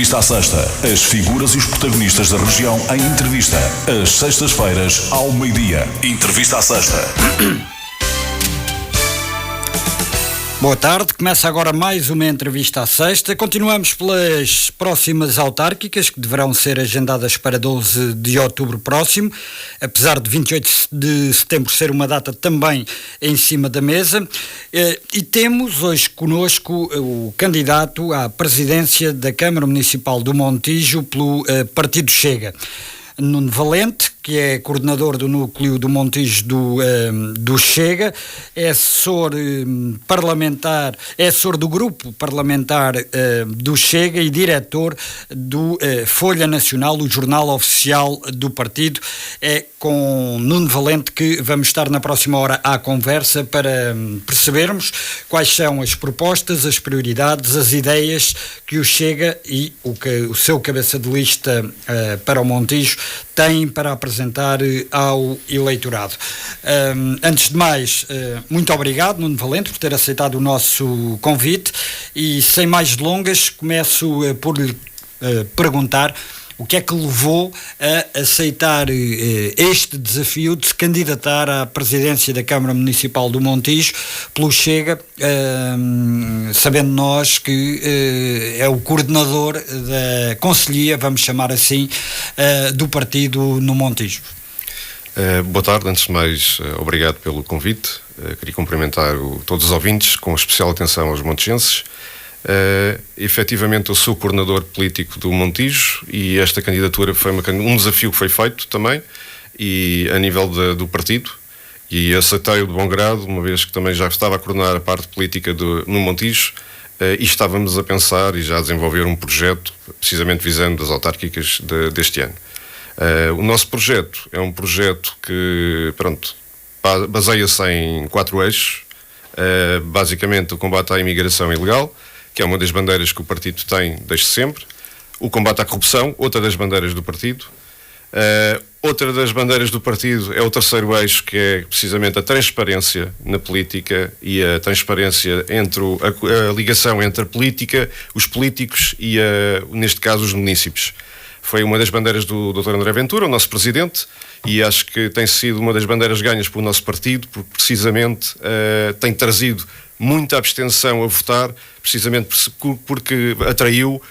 Entrevista à Sexta. As figuras e os protagonistas da região em entrevista. Às sextas-feiras, ao meio-dia. Entrevista à Sexta. Boa tarde, começa agora mais uma entrevista à sexta. Continuamos pelas próximas autárquicas, que deverão ser agendadas para 12 de outubro próximo, apesar de 28 de setembro ser uma data também em cima da mesa. E temos hoje connosco o candidato à presidência da Câmara Municipal do Montijo pelo Partido Chega, Nuno Valente, que é coordenador do núcleo do Montijo do Chega, é assessor parlamentar, é assessor do grupo parlamentar do Chega e diretor do Folha Nacional, o jornal oficial do partido. É com Nuno Valente que vamos estar na próxima hora à conversa para percebermos quais são as propostas, as prioridades, as ideias que o Chega e o seu cabeça de lista para o Montijo têm para apresentar ao eleitorado. Antes de mais, muito obrigado, Nuno Valente, por ter aceitado o nosso convite e, sem mais delongas, começo por lhe perguntar o que é que levou a aceitar este desafio de se candidatar à presidência da Câmara Municipal do Montijo pelo Chega, sabendo nós que é o coordenador da conselhia, vamos chamar assim, do partido no Montijo. Boa tarde, antes de mais, obrigado pelo convite. Queria cumprimentar todos os ouvintes, com especial atenção aos montijenses. Efetivamente eu sou coordenador político do Montijo e esta candidatura foi um desafio que foi feito também e a nível do partido, e aceitei-o de bom grado, uma vez que também já estava a coordenar a parte política no Montijo e estávamos a pensar e já a desenvolver um projeto precisamente visando as autárquicas deste ano. O nosso projeto é um projeto que, baseia-se em 4 eixos. Basicamente o combate à imigração ilegal, que é uma das bandeiras que o partido tem desde sempre. O combate à corrupção, outra das bandeiras do partido. Outra das bandeiras do partido é o terceiro eixo, que é precisamente a transparência na política e a transparência entre a ligação entre a política, os políticos e, neste caso, os munícipes. Foi uma das bandeiras do Dr. André Ventura, o nosso presidente, e acho que tem sido uma das bandeiras ganhas pelo nosso partido, porque precisamente tem trazido muita abstenção a votar, precisamente porque atraiu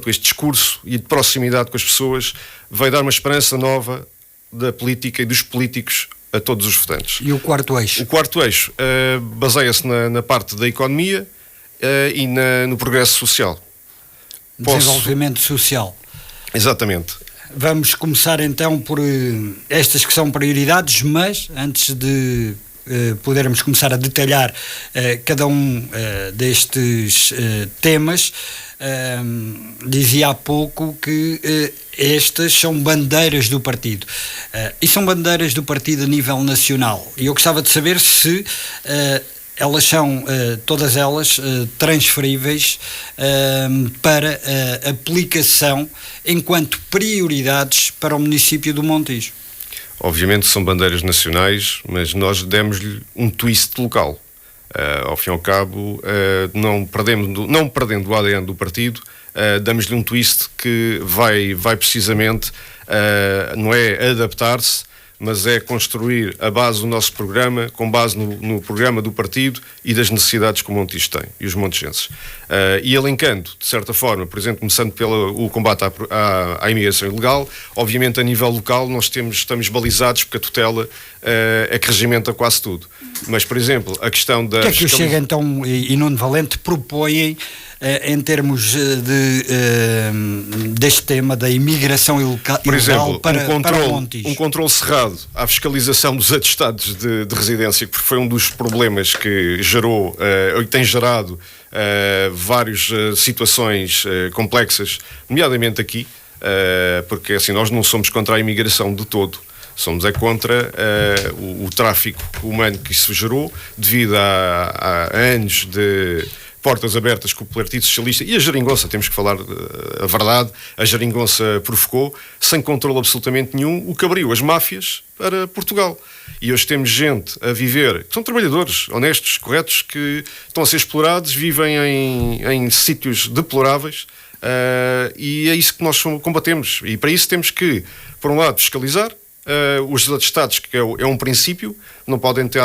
este discurso e de proximidade com as pessoas, vai dar uma esperança nova da política e dos políticos a todos os votantes. E o quarto eixo? O quarto eixo baseia-se na parte da economia e no progresso social. Desenvolvimento social. Exatamente. Vamos começar então por estas que são prioridades, mas antes de podermos começar a detalhar cada um destes temas, dizia há pouco que estas são bandeiras do partido e são bandeiras do partido a nível nacional, e eu gostava de saber se elas são, todas elas, transferíveis para aplicação enquanto prioridades para o município do Montijo. Obviamente são bandeiras nacionais, mas nós demos-lhe um twist local. Ao fim e ao cabo, não perdendo o ADN do partido, damos-lhe um twist que vai precisamente, não é adaptar-se, mas é construir a base do nosso programa com base no programa do partido e das necessidades que o Montijo tem e os montijenses. E elencando, de certa forma, por exemplo, começando pelo combate à imigração ilegal, obviamente a nível local nós estamos balizados porque a tutela é que regimenta quase tudo. Mas, por exemplo, a questão da... O que é que o Chega então e Nuno Valente propõem em termos deste tema da imigração ilegal, por exemplo, para o Montijo? Um controle cerrado à fiscalização dos atestados de residência, porque foi um dos problemas que gerou e tem gerado várias situações complexas, nomeadamente aqui, porque assim, nós não somos contra a imigração de todo. Somos contra o tráfico humano que isso gerou, devido a anos de portas abertas com o Partido Socialista e a geringonça, temos que falar a verdade, a geringonça provocou, sem controle absolutamente nenhum, o que abriu as máfias para Portugal. E hoje temos gente a viver, que são trabalhadores honestos, corretos, que estão a ser explorados, vivem em sítios deploráveis, E é isso que nós combatemos. E para isso temos que, por um lado, fiscalizar os atestados, que é um princípio. Não podem ter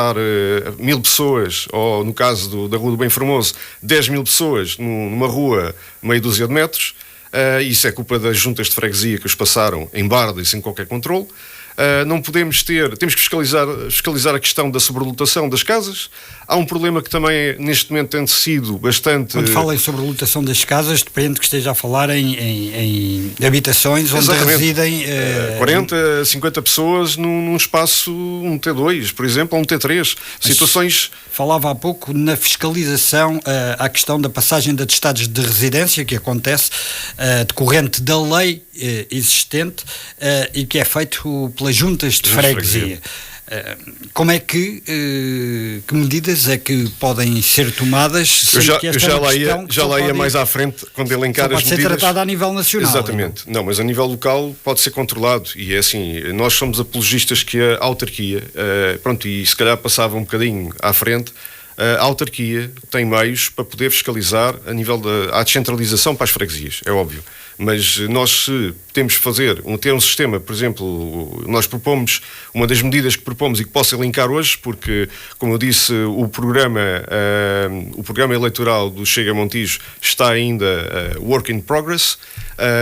1000 pessoas, ou no caso da Rua do Bem Formoso, 10.000 pessoas numa rua meia dúzia de metros. Isso é culpa das juntas de freguesia que os passaram em barda e sem qualquer controle. Não podemos temos que fiscalizar a questão da sobrelotação das casas. Há um problema que também neste momento tem sido bastante... Quando fala em sobrelotação das casas, depende que esteja a falar em habitações onde residem... 40, 50 pessoas num espaço, um T2, por exemplo, ou um T3. Situações... Falava há pouco na fiscalização à questão da passagem de atestados de residência, que acontece decorrente da lei existente e que é feito pelas juntas de freguesia. Como é que medidas é que podem ser tomadas? Eu já lá ia mais à frente quando elencar as medidas. Pode ser tratada a nível nacional. Exatamente. Não, mas a nível local pode ser controlado. E é assim, nós somos apologistas que a autarquia, e se calhar passava um bocadinho à frente, a autarquia tem meios para poder fiscalizar a nível da descentralização para as freguesias, é óbvio. Mas nós temos que ter um sistema, por exemplo, nós propomos, uma das medidas que propomos e que posso elencar hoje, porque, como eu disse, o programa eleitoral do Chega Montijo está ainda work in progress.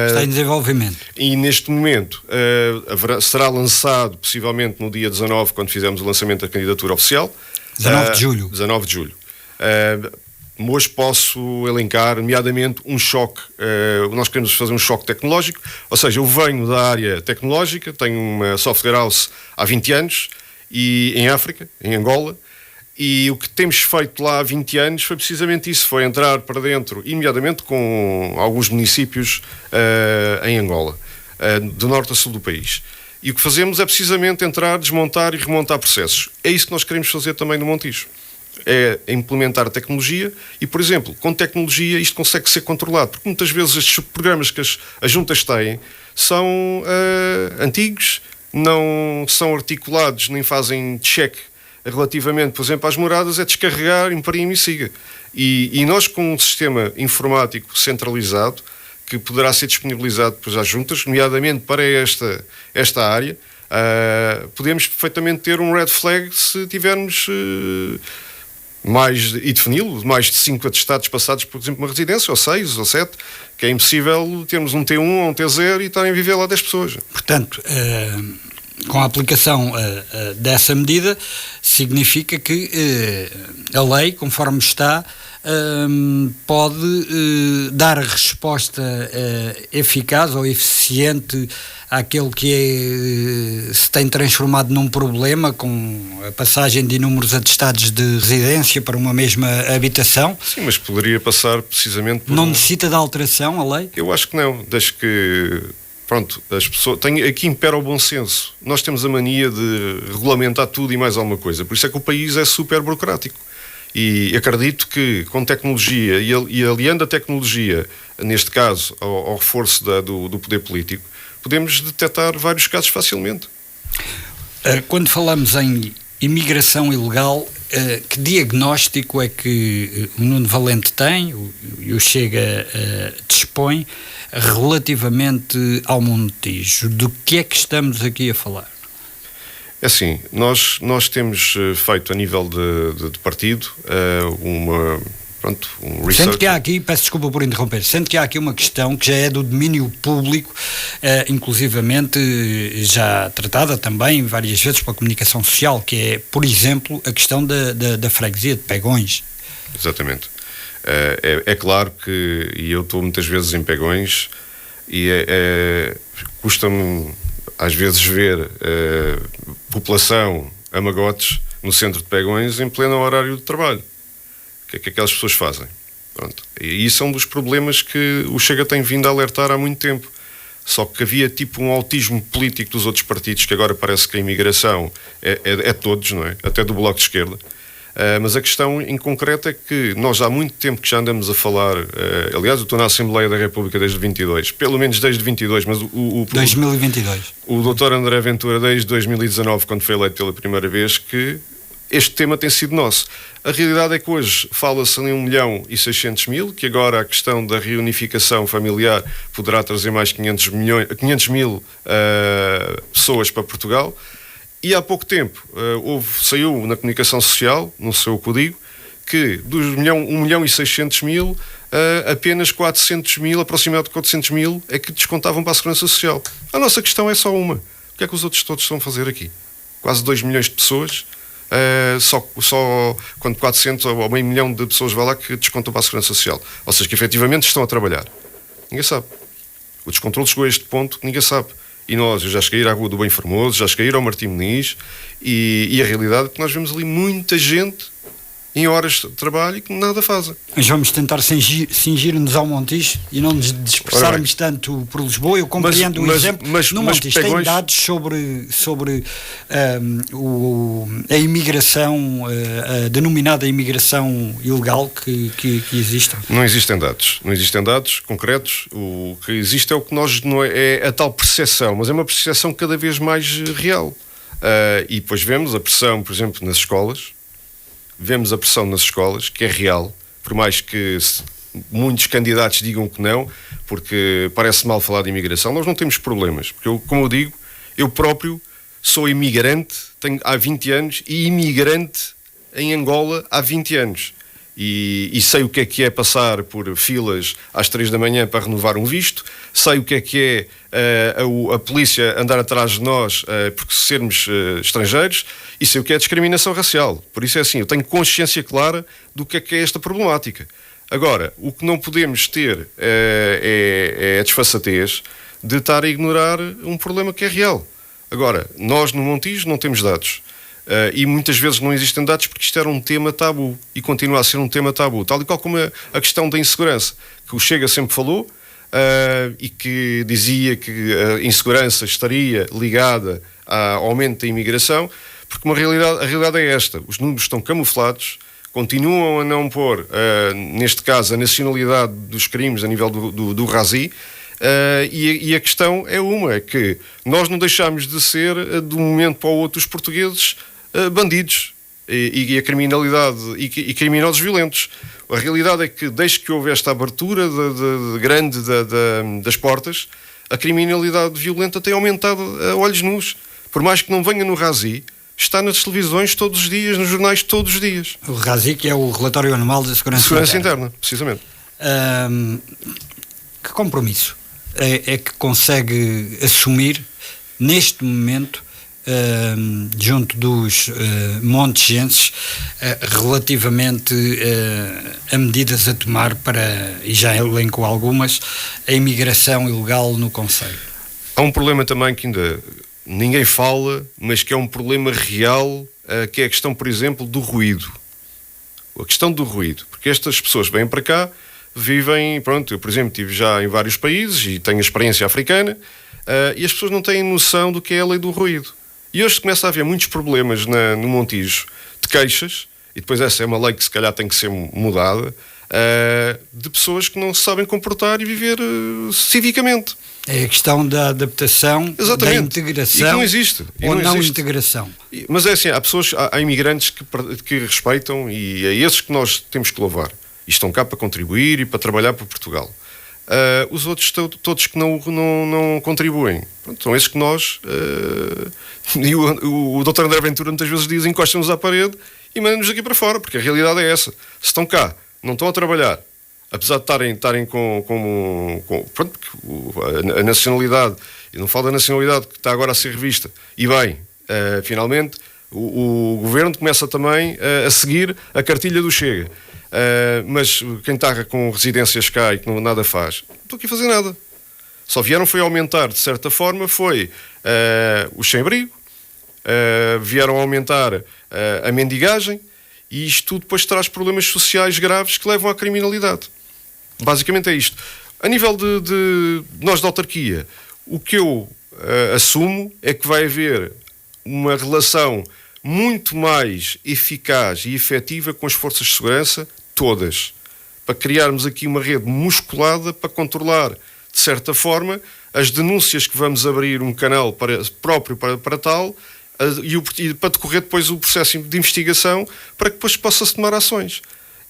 Está em desenvolvimento. E neste momento será lançado, possivelmente no dia 19, quando fizermos o lançamento da candidatura oficial. 19 de julho. 19 de julho. Hoje posso elencar, nomeadamente, um choque. Nós queremos fazer um choque tecnológico, ou seja, eu venho da área tecnológica, tenho uma software house há 20 anos, e em África, em Angola, e o que temos feito lá há 20 anos foi precisamente isso, foi entrar para dentro, imediatamente, com alguns municípios em Angola, do norte a sul do país. E o que fazemos é precisamente entrar, desmontar e remontar processos. É isso que nós queremos fazer também no Montijo. É implementar a tecnologia e, por exemplo, com tecnologia isto consegue ser controlado, porque muitas vezes estes programas que as juntas têm são antigos, não são articulados, nem fazem check relativamente, por exemplo, às moradas, é descarregar, imprime e siga. E nós, com um sistema informático centralizado, que poderá ser disponibilizado depois às juntas, nomeadamente para esta área, podemos perfeitamente ter um red flag se tivermos... e defini-lo, mais de 5 atestados passados, por exemplo, uma residência, ou 6, ou 7, que é impossível termos um T1 ou um T0 e estarem a viver lá 10 pessoas. Portanto, com a aplicação dessa medida, significa que a lei, conforme está, pode dar resposta eficaz ou eficiente àquele que se tem transformado num problema com a passagem de inúmeros atestados de residência para uma mesma habitação. Sim, mas poderia passar precisamente por... Não necessita de alteração a lei? Eu acho que não, desde que... Pronto, as pessoas... Aqui impera o bom senso. Nós temos a mania de regulamentar tudo e mais alguma coisa. Por isso é que o país é super burocrático. E acredito que com tecnologia e aliando a tecnologia, neste caso, ao reforço do poder político, podemos detectar vários casos facilmente. Quando falamos em imigração ilegal, que diagnóstico é que o Nuno Valente tem e o Chega dispõe relativamente ao Montijo? Do que é que estamos aqui a falar? É assim, nós temos feito a nível de partido um research. Sendo que há aqui, peço desculpa por interromper, sendo que há aqui uma questão que já é do domínio público, inclusivamente já tratada também várias vezes pela comunicação social, que é, por exemplo, a questão da freguesia de Pegões. Exatamente. É claro que, e eu estou muitas vezes em Pegões, e custa-me às vezes ver população a magotes no centro de Pegões em pleno horário de trabalho. O que é que aquelas pessoas fazem? Pronto. E isso é um dos problemas que o Chega tem vindo a alertar há muito tempo. Só que havia tipo um autismo político dos outros partidos, que agora parece que a imigração é todos, não é? Até do Bloco de Esquerda. Mas a questão em concreto é que nós há muito tempo que já andamos a falar, aliás eu estou na Assembleia da República desde 22, pelo menos desde 22, mas 2022. O Dr. André Ventura desde 2019, quando foi eleito pela primeira vez, que este tema tem sido nosso. A realidade é que hoje fala-se em 1.600.000, que agora a questão da reunificação familiar poderá trazer mais 500.000 pessoas para Portugal. E há pouco tempo saiu na comunicação social, no seu código, que dos 1.600.000, apenas 400.000, aproximadamente 400.000, é que descontavam para a Segurança Social. A nossa questão é só uma. O que é que os outros todos estão a fazer aqui? Quase 2 milhões de pessoas, só quando 400 ou meio milhão de pessoas vai lá que descontam para a Segurança Social. Ou seja, que efetivamente estão a trabalhar. Ninguém sabe. O descontrole chegou a este ponto que ninguém sabe. E eu já cheguei a ir à Rua do Bem Formoso, já cheguei a ir ao Martim Moniz, e a realidade é que nós vemos ali muita gente em horas de trabalho e que nada fazem. Mas vamos tentar cingir-nos ao Montijo e não nos dispersarmos tanto por Lisboa. Eu compreendo o exemplo. No Montijo tem dados sobre a imigração, a denominada imigração ilegal que existe? Não existem dados concretos. O que existe é o que é a tal percepção, mas é uma percepção cada vez mais real. E depois vemos a pressão, por exemplo, nas escolas. Vemos a pressão nas escolas, que é real, por mais que muitos candidatos digam que não, porque parece mal falar de imigração. Nós não temos problemas, porque como eu digo, eu próprio sou imigrante, tenho há 20 anos, e imigrante em Angola há 20 anos. E sei o que é passar por filas às 3 da manhã para renovar um visto, sei o que é a polícia andar atrás de nós porque sermos estrangeiros, e sei o que é discriminação racial. Por isso é assim, eu tenho consciência clara do que é esta problemática. Agora, o que não podemos ter é a desfaçatez de estar a ignorar um problema que é real. Agora, nós no Montijo não temos dados. E muitas vezes não existem dados porque isto era um tema tabu e continua a ser um tema tabu, tal e qual como a questão da insegurança, que o Chega sempre falou e que dizia que a insegurança estaria ligada ao aumento da imigração, porque a realidade é esta: os números estão camuflados, continuam a não pôr, neste caso, a nacionalidade dos crimes a nível do RASI. E a questão é que nós não deixamos de ser, de um momento para o outro, os portugueses bandidos e a criminalidade e criminosos violentos. A realidade é que, desde que houve esta abertura grande das portas, a criminalidade violenta tem aumentado a olhos nus. Por mais que não venha no RASI, está nas televisões todos os dias, nos jornais todos os dias. O RASI, que é o Relatório Anual da Segurança Interna, precisamente. Que compromisso é que consegue assumir neste momento junto dos montijenses relativamente a medidas a tomar para, e já elenco algumas, a imigração ilegal no concelho? Há um problema também que ainda ninguém fala, mas que é um problema real, que é a questão, por exemplo, do ruído. A questão do ruído, porque estas pessoas vêm para cá, vivem, pronto, eu por exemplo estive já em vários países e tenho experiência africana, e as pessoas não têm noção do que é a lei do ruído. E hoje começa a haver muitos problemas no Montijo de queixas, e depois essa é uma lei que se calhar tem que ser mudada, de pessoas que não se sabem comportar e viver civicamente. É a questão da adaptação, exatamente, da integração, e que não existe, ou não integração. Mas é assim, há imigrantes que respeitam, e é esses que nós temos que louvar. E estão cá para contribuir e para trabalhar para Portugal. Os outros todos que não contribuem, pronto, são esses que nós e o Dr. André Ventura muitas vezes diz: encostam-nos à parede e mandam-nos daqui para fora, porque a realidade é essa. Se estão cá, não estão a trabalhar, apesar de estarem com pronto, a nacionalidade, eu não falo da nacionalidade que está agora a ser revista, e bem, finalmente o governo começa também a seguir a cartilha do Chega. Mas quem está com residências cá e que nada faz, não estou aqui a fazer nada. Só vieram foi aumentar, de certa forma, foi o sem-abrigo, vieram aumentar a mendigagem, e isto tudo depois traz problemas sociais graves que levam à criminalidade. Basicamente é isto. A nível de nós da autarquia, o que eu assumo é que vai haver uma relação muito mais eficaz e efetiva com as forças de segurança todas, para criarmos aqui uma rede musculada para controlar, de certa forma, as denúncias que vamos abrir um canal próprio para tal, e para decorrer depois o processo de investigação para que depois possa-se tomar ações.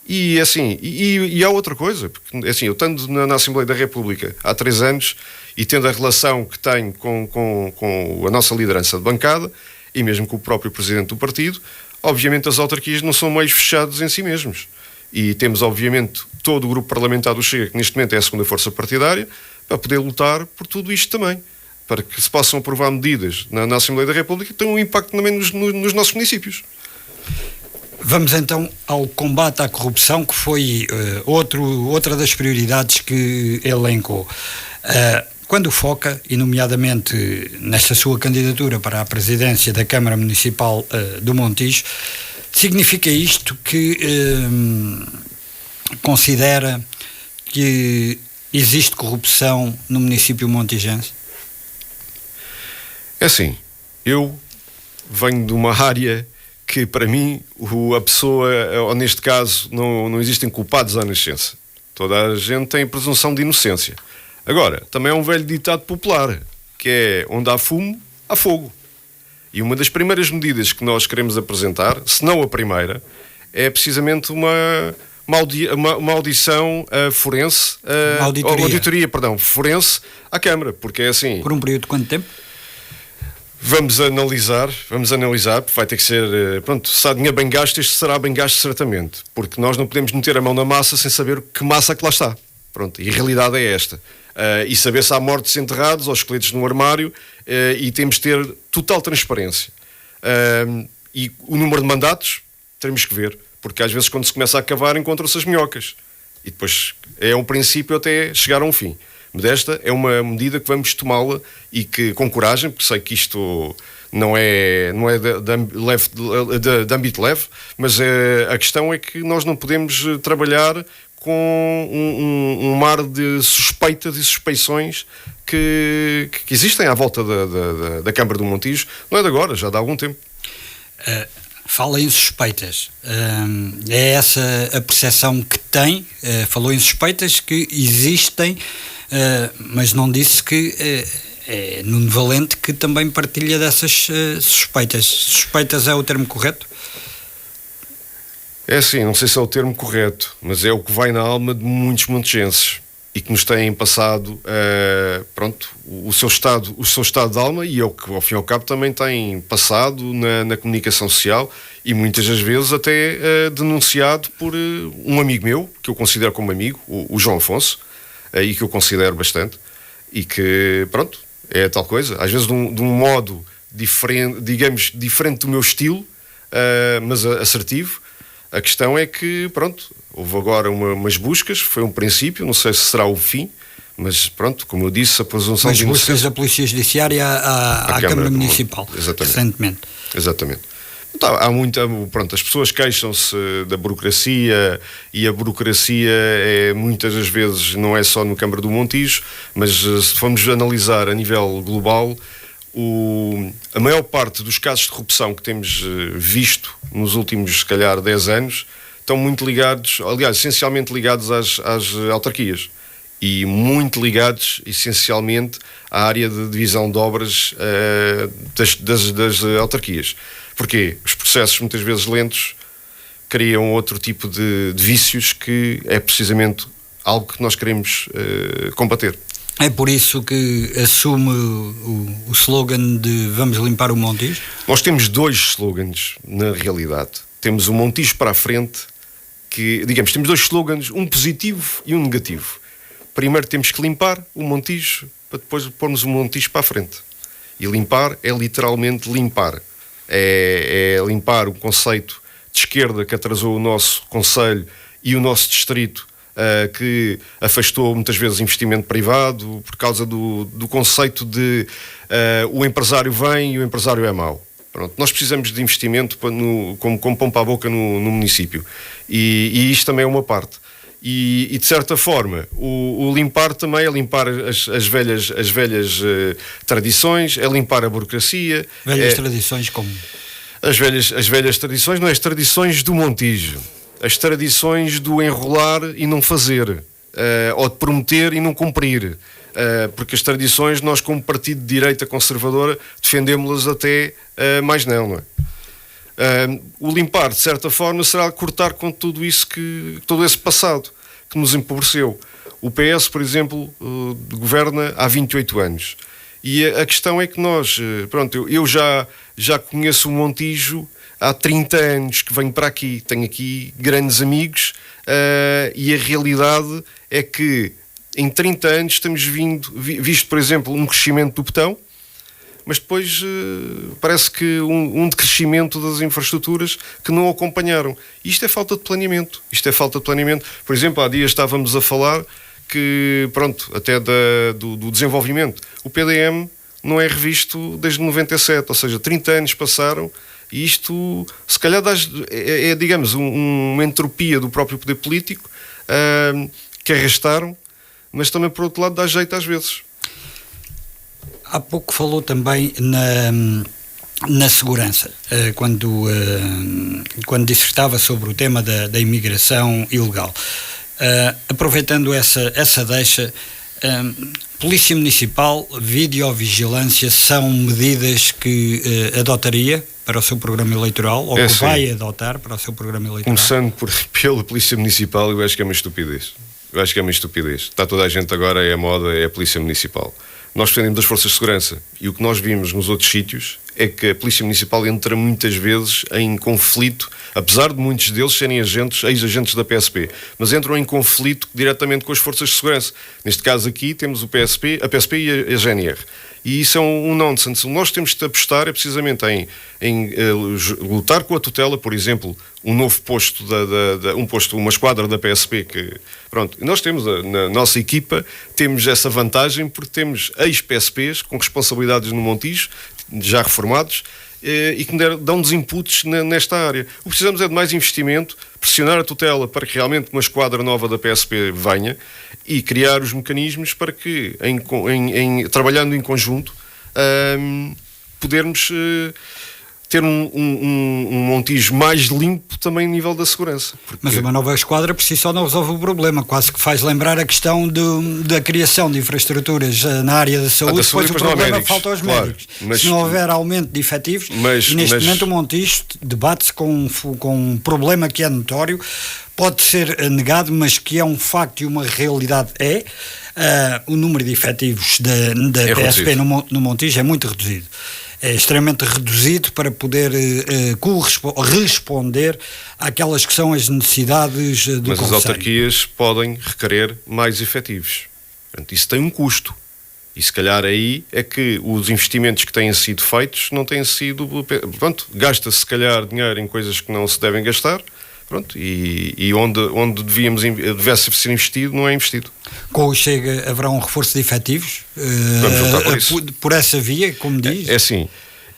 E assim, e há outra coisa, porque assim, eu estando na Assembleia da República há 3 anos e tendo a relação que tenho com a nossa liderança de bancada e mesmo com o próprio presidente do partido, obviamente as autarquias não são meios fechados em si mesmos. E temos, obviamente, todo o grupo parlamentar do Chega, que neste momento é a segunda força partidária, para poder lutar por tudo isto também, para que se possam aprovar medidas na Assembleia da República que tenham um impacto também nos nossos municípios. Vamos então ao combate à corrupção, que foi outra das prioridades que elencou. Quando foca, e nomeadamente nesta sua candidatura para a presidência da Câmara Municipal do Montijo, significa isto que considera que existe corrupção no município montijense? É assim, eu venho de uma área que, para mim, a pessoa, ou neste caso, não existem culpados à nascença. Toda a gente tem presunção de inocência. Agora, também é um velho ditado popular, que é: onde há fumo, há fogo. E uma das primeiras medidas que nós queremos apresentar, se não a primeira, é precisamente uma audição forense, auditoria forense à Câmara, porque é assim... Por um período de quanto tempo? Vamos analisar, porque vai ter que ser, se há dinheiro bem gasto, este será bem gasto certamente, porque nós não podemos meter a mão na massa sem saber que massa que lá está. Pronto, e a realidade é esta. E saber se há mortos enterrados ou esqueletos no armário, e temos de ter total transparência. E o número de mandatos, teremos que ver, porque às vezes quando se começa a cavar encontram-se as minhocas. E depois é um princípio até chegar a um fim. Mas esta é uma medida que vamos tomá-la e que, com coragem, porque sei que isto não é de âmbito leve, mas a questão é que nós não podemos trabalhar com um mar de suspeitas e suspeições que existem à volta da Câmara do Montijo. Não é de agora, já de há algum tempo. Fala em suspeitas. É essa a percepção que tem? Falou em suspeitas que existem, mas não disse que é Nuno Valente que também partilha dessas suspeitas. Suspeitas é o termo correto? É assim, não sei se é o termo correto, mas é o que vai na alma de muitos montijenses e que nos têm passado o seu estado de alma, e é o que ao fim e ao cabo também têm passado na comunicação social e muitas das vezes até denunciado por um amigo meu, que eu considero como amigo, o João Afonso, e que eu considero bastante, e que, é tal coisa, às vezes de um modo diferente, digamos, diferente do meu estilo, mas assertivo. A questão é que, houve agora umas buscas, foi um princípio, não sei se será o fim, mas como eu disse, a presunção de inocência... Mas buscas da Polícia Judiciária à Câmara Municipal, recentemente. Exatamente. Então, há muita... as pessoas queixam-se da burocracia, e a burocracia muitas das vezes não é só no Câmara do Montijo, mas se formos analisar a nível global... A maior parte dos casos de corrupção que temos visto nos últimos, se calhar, 10 anos estão muito ligados, aliás, essencialmente ligados às autarquias e muito ligados, essencialmente, à área de divisão de obras das autarquias. Porquê? Os processos, muitas vezes lentos, criam outro tipo de vícios que é precisamente algo que nós queremos combater. É por isso que assume o slogan de vamos limpar o Montijo? Nós temos 2 slogans, na realidade. Temos o Montijo para a frente, temos 2 slogans, um positivo e um negativo. Primeiro temos que limpar o Montijo, para depois pormos o Montijo para a frente. E limpar é literalmente limpar. É limpar o conceito de esquerda que atrasou o nosso concelho e o nosso distrito, que afastou muitas vezes investimento privado por causa do conceito de o empresário vem e o empresário é mau. Nós precisamos de investimento como pão para a boca no município, e isto também é uma parte. E de certa forma o limpar também é limpar as velhas tradições, é limpar a burocracia. Velhas tradições como? As velhas tradições, não é as tradições do Montijo. As tradições do enrolar e não fazer, ou de prometer e não cumprir. Porque as tradições, nós como partido de direita conservadora, defendemos-las até mais não é? O limpar, de certa forma, será cortar com tudo isso todo esse passado que nos empobreceu. O PS, por exemplo, governa há 28 anos. E a questão é que nós, eu já conheço o Montijo há 30 anos que venho para aqui. Tenho aqui grandes amigos e a realidade é que em 30 anos temos visto, por exemplo, um crescimento do Petão, mas depois parece que um decrescimento das infraestruturas que não acompanharam. Isto é falta de planeamento. Por exemplo, há dias estávamos a falar que, até do desenvolvimento. O PDM não é revisto desde 97, ou seja, 30 anos passaram e isto, se calhar, digamos, uma entropia do próprio poder político que arrastaram, mas também, por outro lado, dá jeito às vezes. Há pouco falou também na segurança, quando dissertava sobre o tema da imigração ilegal. Aproveitando essa deixa, Polícia Municipal, videovigilância são medidas que adotaria para o seu programa eleitoral, ou que vai adotar para o seu programa eleitoral? Começando pela Polícia Municipal, eu acho que é uma estupidez. Está toda a gente agora, é a moda, é a Polícia Municipal. Nós defendemos das forças de segurança e o que nós vimos nos outros sítios é que a Polícia Municipal entra muitas vezes em conflito, apesar de muitos deles serem ex-agentes da PSP, mas entram em conflito diretamente com as forças de segurança. Neste caso aqui temos a PSP e a GNR. E isso é um nonsense. Nós temos de apostar precisamente em lutar com a tutela, por exemplo, um novo posto, uma esquadra da PSP que... Nós temos, na nossa equipa, temos essa vantagem porque temos ex-PSPs com responsabilidades no Montijo, já reformados, e que dão-nos inputs nesta área. O que precisamos é de mais investimento, pressionar a tutela para que realmente uma esquadra nova da PSP venha e criar os mecanismos para que, trabalhando em conjunto, podermos ter um Montijo mais limpo também a nível da segurança. Mas uma nova esquadra por si só não resolve o problema, quase que faz lembrar a questão da criação de infraestruturas na área da saúde, depois o problema falta aos médicos. Se não houver aumento de efetivos, e neste momento o Montijo debate-se com um problema que é notório, pode ser negado, mas que é um facto e uma realidade o número de efetivos da PSP no Montijo é muito reduzido. É extremamente reduzido para poder responder àquelas que são as necessidades do Conselho. Mas as autarquias podem requerer mais efetivos. Portanto, isso tem um custo. E se calhar aí é que os investimentos que têm sido feitos não têm sido... Gasta-se se calhar dinheiro em coisas que não se devem gastar, e onde devesse ser investido, não é investido. Com o Chega haverá um reforço de efetivos? Vamos lutar por isso. Por essa via, como diz? É assim,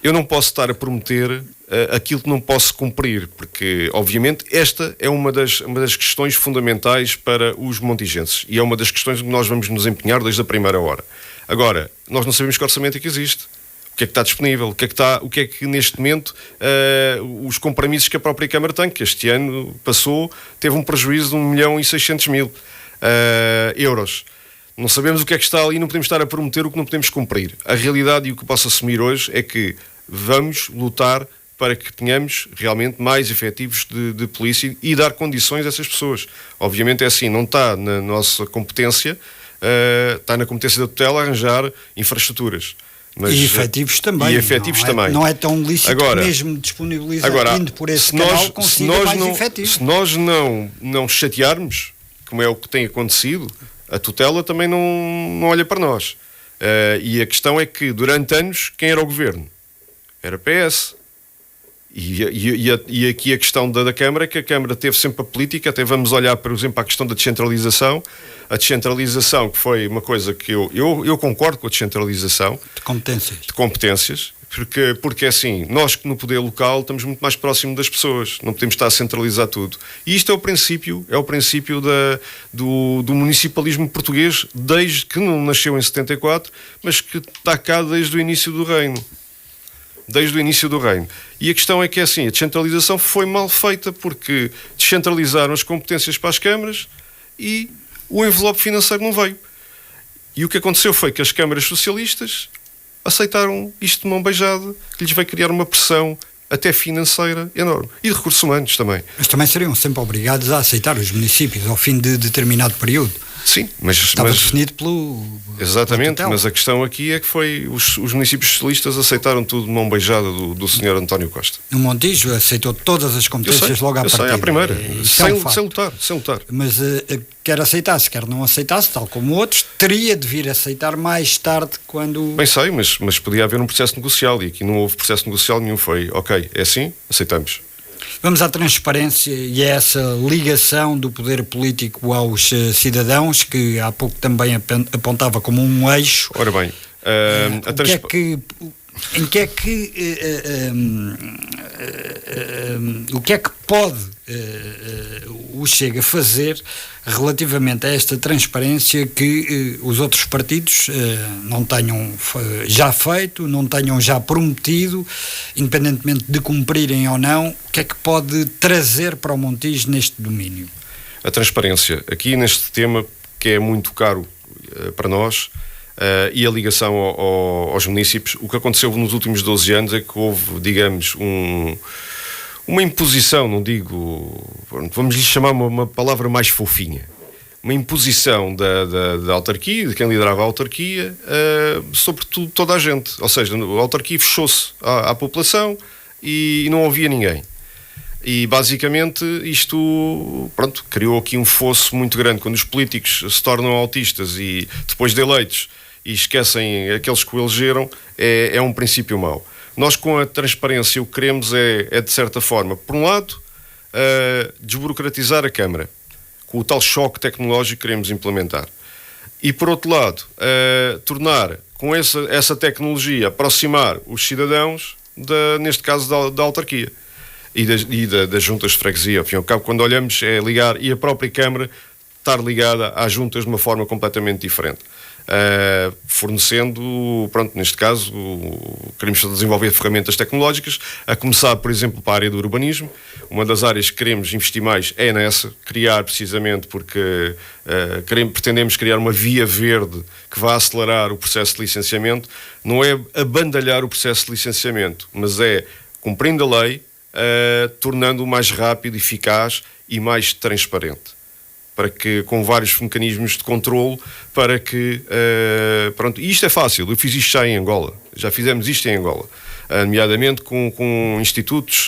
eu não posso estar a prometer aquilo que não posso cumprir, porque, obviamente, esta é uma das questões fundamentais para os montijenses e é uma das questões que nós vamos nos empenhar desde a primeira hora. Agora, nós não sabemos que orçamento é que existe. O que é que está disponível? O que é que neste momento os compromissos que a própria Câmara tem, que este ano teve um prejuízo de 1.600.000 euros. Não sabemos o que é que está ali, não podemos estar a prometer o que não podemos cumprir. A realidade e o que posso assumir hoje é que vamos lutar para que tenhamos realmente mais efetivos de polícia e dar condições a essas pessoas. Obviamente é assim, não está na nossa competência, está na competência da tutela arranjar infraestruturas. Mas, e efetivos também. Não é tão lícito agora, mesmo disponibilizar indo por esse canal consiga mais efetivos. Se nós não chatearmos, como é o que tem acontecido, a tutela também não olha para nós. E a questão é que durante anos quem era o governo? Era PS. E aqui a questão da Câmara é que a Câmara teve sempre a política, até vamos olhar, por exemplo, para a questão da descentralização. A descentralização, que foi uma coisa que eu concordo com a descentralização. De competências. Porque assim, nós que no poder local estamos muito mais próximos das pessoas, não podemos estar a centralizar tudo. E isto é o princípio do municipalismo português, desde que não nasceu em 74, mas que está cá desde o início do reino. E a questão é que assim, a descentralização foi mal feita porque descentralizaram as competências para as câmaras e o envelope financeiro não veio. E o que aconteceu foi que as câmaras socialistas aceitaram isto de mão beijada, que lhes vai criar uma pressão até financeira enorme. E de recursos humanos também. Mas também seriam sempre obrigados a aceitar os municípios ao fim de determinado período. Sim, mas Estava definido pelo... Exatamente, mas a questão aqui é que foi os municípios socialistas aceitaram tudo de mão beijada do Sr. António Costa. O Montijo aceitou todas as competências logo à partida. À primeira, sem lutar. Mas quer aceitasse, quer não aceitasse, tal como outros, teria de vir aceitar mais tarde quando... Bem sei, mas podia haver um processo negocial e aqui não houve processo negocial nenhum. Foi, ok, é assim, aceitamos. Vamos à transparência e a essa ligação do poder político aos cidadãos, que há pouco também apontava como um eixo. Ora bem, o que é que pode o Chega fazer relativamente a esta transparência que os outros partidos não tenham já feito, não tenham já prometido, independentemente de cumprirem ou não? O que é que pode trazer para o Montijo neste domínio? A transparência, aqui neste tema que é muito caro para nós, e a ligação aos municípios. O que aconteceu nos últimos 12 anos é que houve, digamos, uma imposição, não digo, vamos lhe chamar uma palavra mais fofinha, uma imposição da autarquia, de quem liderava a autarquia, sobre toda a gente. Ou seja, a autarquia fechou-se à população e não havia ninguém. E basicamente isto, criou aqui um fosso muito grande. Quando os políticos se tornam autistas e depois de eleitos e esquecem aqueles que o elegeram, é um princípio mau. Nós, com a transparência, o que queremos é de certa forma, por um lado, desburocratizar a Câmara, com o tal choque tecnológico que queremos implementar. E, por outro lado, tornar, com essa tecnologia, aproximar os cidadãos, neste caso, da autarquia e das juntas de freguesia. Ao fim e ao cabo, quando olhamos, é ligar, e a própria Câmara estar ligada às juntas de uma forma completamente diferente. Fornecendo, neste caso, queremos desenvolver ferramentas tecnológicas, a começar, por exemplo, para a área do urbanismo. Uma das áreas que queremos investir mais é nessa, criar precisamente porque pretendemos criar uma via verde que vá acelerar o processo de licenciamento. Não é abandalhar o processo de licenciamento, mas é, cumprindo a lei, tornando-o mais rápido, eficaz e mais transparente. Para que, com vários mecanismos de controle, para que, e isto é fácil, eu fiz isto já em Angola, já fizemos isto em Angola, nomeadamente com institutos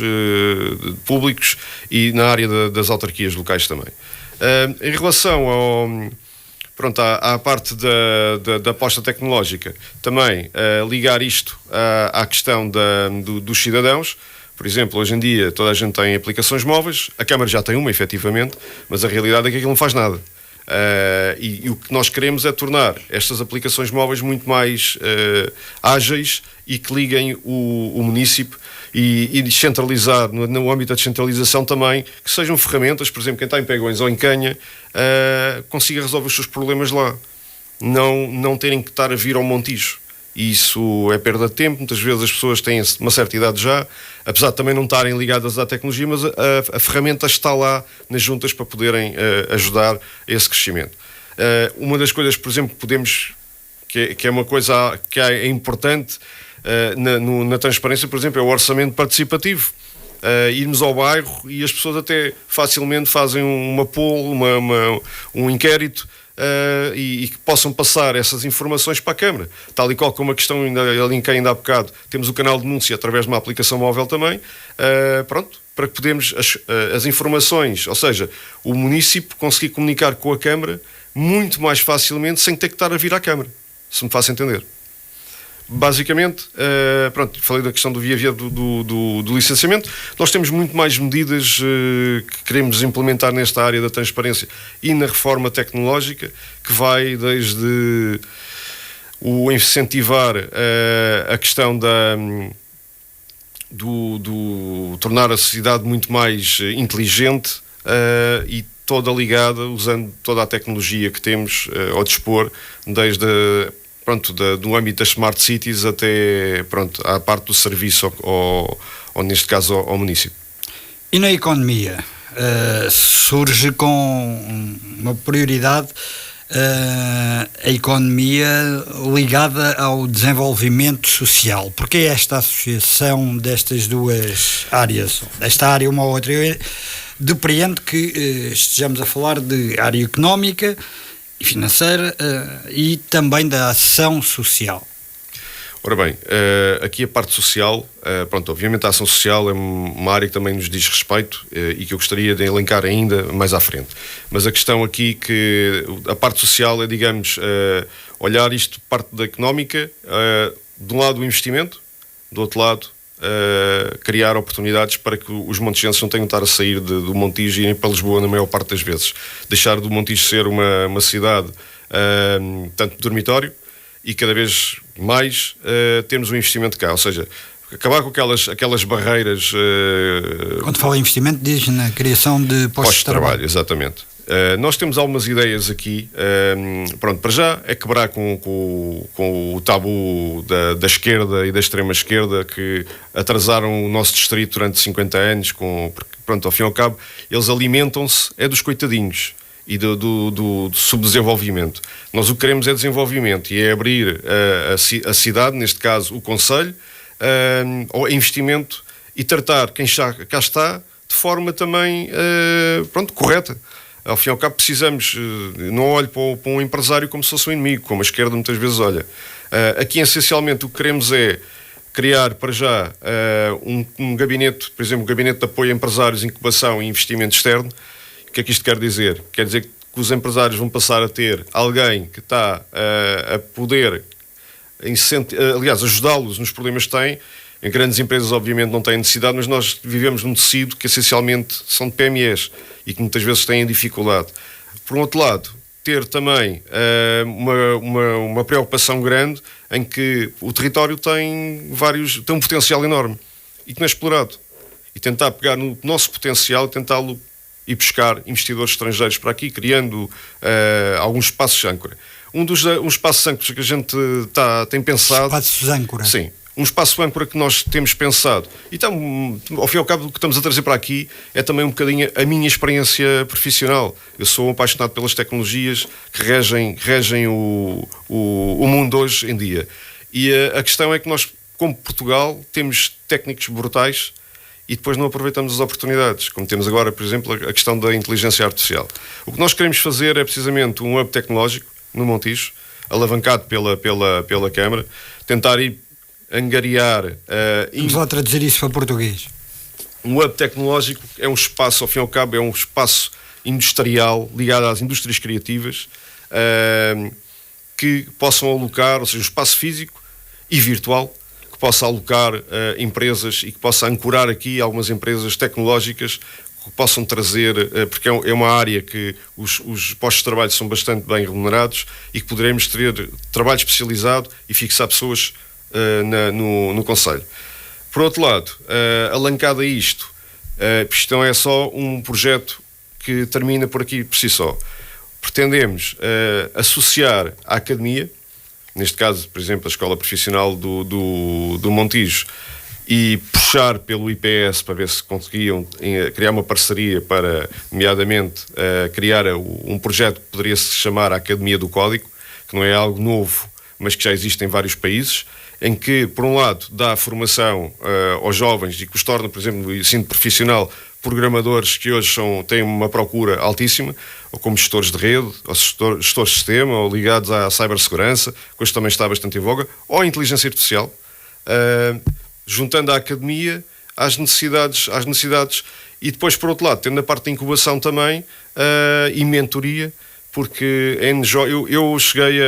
públicos e na área das autarquias locais também. Em relação à parte da aposta tecnológica, também ligar isto à questão dos cidadãos. Por exemplo, hoje em dia toda a gente tem aplicações móveis, a Câmara já tem uma, efetivamente, mas a realidade é que aquilo não faz nada. E o que nós queremos é tornar estas aplicações móveis muito mais ágeis e que liguem o município e descentralizar, no âmbito da descentralização também, que sejam ferramentas, por exemplo, quem está em Pegões ou em Canha, consiga resolver os seus problemas lá. Não terem que estar a vir ao Montijo. Isso é perda de tempo, muitas vezes as pessoas têm uma certa idade já, apesar de também não estarem ligadas à tecnologia, mas a ferramenta está lá nas juntas para poderem ajudar a esse crescimento. Uma das coisas, por exemplo, que é uma coisa que é importante na transparência, por exemplo, é o orçamento participativo. Irmos ao bairro e as pessoas até facilmente fazem uma poll, um inquérito, e que possam passar essas informações para a Câmara, tal e qual como a questão linkei ainda há bocado. Temos o canal de denúncia através de uma aplicação móvel também, para que podemos as informações, ou seja, o município conseguir comunicar com a Câmara muito mais facilmente sem ter que estar a vir à Câmara, se me faço entender. Basicamente, falei da questão do via do licenciamento. Nós temos muito mais medidas que queremos implementar nesta área da transparência e na reforma tecnológica, que vai desde o incentivar a questão do tornar a sociedade muito mais inteligente e toda ligada, usando toda a tecnologia que temos ao dispor, desde do âmbito das Smart Cities até à parte do serviço, ou neste caso ao município. E na economia, surge com uma prioridade a economia ligada ao desenvolvimento social. Porque é esta associação destas duas áreas, desta área uma ou outra? Eu depreendo que estejamos a falar de área económica e financeira e também da ação social. Ora bem, aqui a parte social, obviamente a ação social é uma área que também nos diz respeito e que eu gostaria de elencar ainda mais à frente. Mas a questão aqui que a parte social é, digamos, olhar isto parte da económica, de um lado o investimento, do outro lado criar oportunidades para que os montijenses não tenham de estar a sair do Montijo e irem para Lisboa na maior parte das vezes. Deixar do Montijo ser uma cidade, tanto de dormitório, e cada vez mais termos um investimento cá, ou seja, acabar com aquelas barreiras. Quando fala em investimento, diz na criação de postos de trabalho. Exatamente. Nós temos algumas ideias aqui. Para já é quebrar com o tabu da esquerda e da extrema esquerda que atrasaram o nosso distrito durante 50 anos, porque, ao fim e ao cabo, eles alimentam-se dos coitadinhos e do subdesenvolvimento. Nós o que queremos é desenvolvimento e é abrir a cidade, neste caso o concelho, ao investimento e tratar quem cá está de forma também correta. Ao fim e ao cabo precisamos, não olho para um empresário como se fosse um inimigo, como a esquerda muitas vezes olha. Aqui essencialmente o que queremos é criar para já um gabinete, por exemplo, um gabinete de apoio a empresários, incubação e investimento externo. O que é que isto quer dizer? Quer dizer que os empresários vão passar a ter alguém que está a poder ajudá-los nos problemas que têm. Em grandes empresas, obviamente, não têm necessidade, mas nós vivemos num tecido que essencialmente são de PMEs e que muitas vezes têm dificuldade. Por um outro lado, ter também uma preocupação grande em que o território tem um potencial enorme e que não é explorado. E tentar pegar no nosso potencial e tentá-lo e buscar investidores estrangeiros para aqui, criando alguns espaços âncora. Um espaços âncora que a gente tem pensado... Espaços âncora? Sim. Um espaço âncora que nós temos pensado. E então, ao fim e ao cabo, o que estamos a trazer para aqui é também um bocadinho a minha experiência profissional. Eu sou apaixonado pelas tecnologias que regem o mundo hoje em dia. E a questão é que nós, como Portugal, temos técnicos brutais e depois não aproveitamos as oportunidades, como temos agora, por exemplo, a questão da inteligência artificial. O que nós queremos fazer é precisamente um hub tecnológico no Montijo, alavancado pela Câmara, tentar ir angariar... Vamos lá traduzir isso para português. Um hub tecnológico é um espaço, ao fim e ao cabo, é um espaço industrial ligado às indústrias criativas que possam alocar, ou seja, um espaço físico e virtual, que possa alocar empresas e que possa ancorar aqui algumas empresas tecnológicas que possam trazer, porque é uma área que os postos de trabalho são bastante bem remunerados e que poderemos ter trabalho especializado e fixar pessoas no concelho. Por outro lado, alancado a isto não é só um projeto que termina por aqui por si só. Pretendemos associar a academia, neste caso, por exemplo, a Escola Profissional do Montijo, e puxar pelo IPS para ver se conseguiam criar uma parceria para, nomeadamente, criar um projeto que poderia se chamar a Academia do Código, que não é algo novo, mas que já existe em vários países, em que, por um lado, dá formação aos jovens e que os torna, por exemplo, no ensino profissional, programadores que hoje têm uma procura altíssima, ou como gestores de rede, ou gestores de sistema, ou ligados à cibersegurança, que hoje também está bastante em voga, ou a inteligência artificial, juntando a academia às necessidades, e depois, por outro lado, tendo a parte de incubação também e mentoria, porque eu cheguei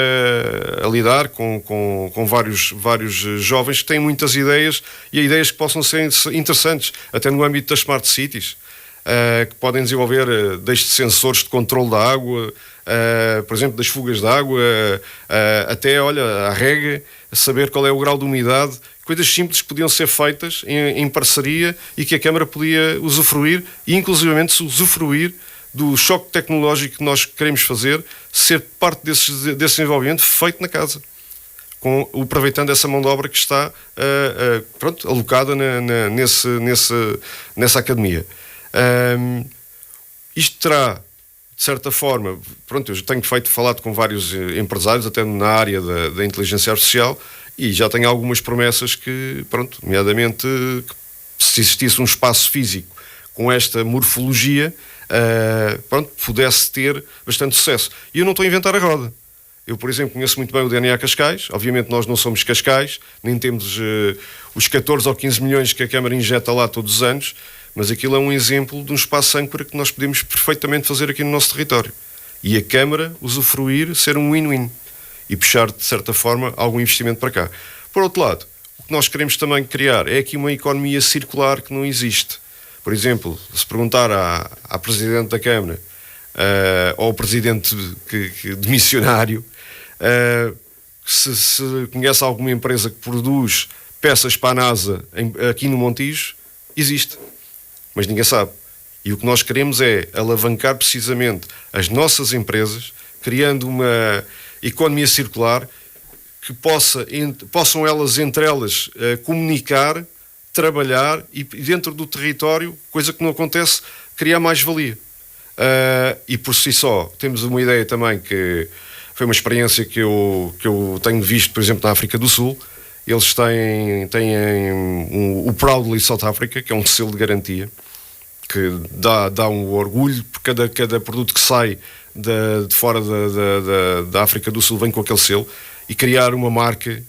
a lidar com vários jovens que têm muitas ideias e ideias que possam ser interessantes, até no âmbito das smart cities, que podem desenvolver desde sensores de controle da água, por exemplo, das fugas de água, até, a rega, saber qual é o grau de umidade, coisas simples que podiam ser feitas em parceria e que a Câmara podia usufruir e, inclusivamente, usufruir do choque tecnológico que nós queremos fazer, ser parte desse desenvolvimento feito na casa, aproveitando essa mão de obra que está alocada nessa academia. Isto terá de certa forma, pronto, eu tenho falado com vários empresários, até na área da inteligência artificial, e já tenho algumas promessas que, pronto, nomeadamente, que se existisse um espaço físico com esta morfologia, pronto, pudesse ter bastante sucesso. E eu não estou a inventar a roda. Eu, por exemplo, conheço muito bem o DNA Cascais. Obviamente nós não somos Cascais, nem temos os 14 ou 15 milhões que a Câmara injeta lá todos os anos, mas aquilo é um exemplo de um espaço âncora que nós podemos perfeitamente fazer aqui no nosso território. E a Câmara usufruir, ser um win-win e puxar, de certa forma, algum investimento para cá. Por outro lado, o que nós queremos também criar é aqui uma economia circular que não existe. Por exemplo, se perguntar à Presidente da Câmara ou ao Presidente de missionário se conhece alguma empresa que produz peças para a NASA aqui no Montijo, existe. Mas ninguém sabe. E o que nós queremos é alavancar precisamente as nossas empresas, criando uma economia circular que possam elas, entre elas, comunicar, trabalhar e dentro do território, coisa que não acontece, criar mais-valia. E por si só, temos uma ideia também que foi uma experiência que eu tenho visto, por exemplo, na África do Sul. Eles têm o Proudly South Africa, que é um selo de garantia, que dá um orgulho, por cada produto que sai de fora da África do Sul vem com aquele selo, e criar uma marca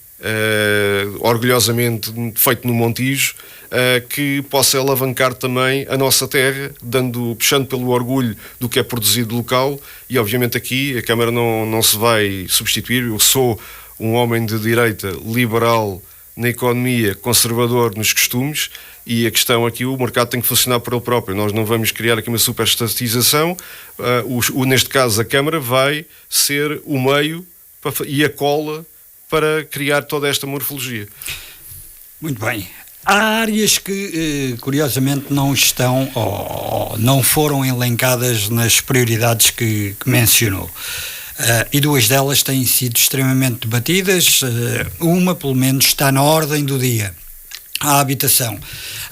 orgulhosamente feito no Montijo, que possa alavancar também a nossa terra, puxando pelo orgulho do que é produzido local. E obviamente aqui a Câmara não se vai substituir. Eu sou um homem de direita, liberal na economia, conservador nos costumes, e a questão aqui, o mercado tem que funcionar por ele próprio. Nós não vamos criar aqui uma superestatização. Neste caso a Câmara vai ser o meio e a cola para criar toda esta morfologia. Muito bem. Há áreas que, curiosamente, não estão ou não foram elencadas nas prioridades que mencionou. E duas delas têm sido extremamente debatidas. Uma, pelo menos, está na ordem do dia. A habitação.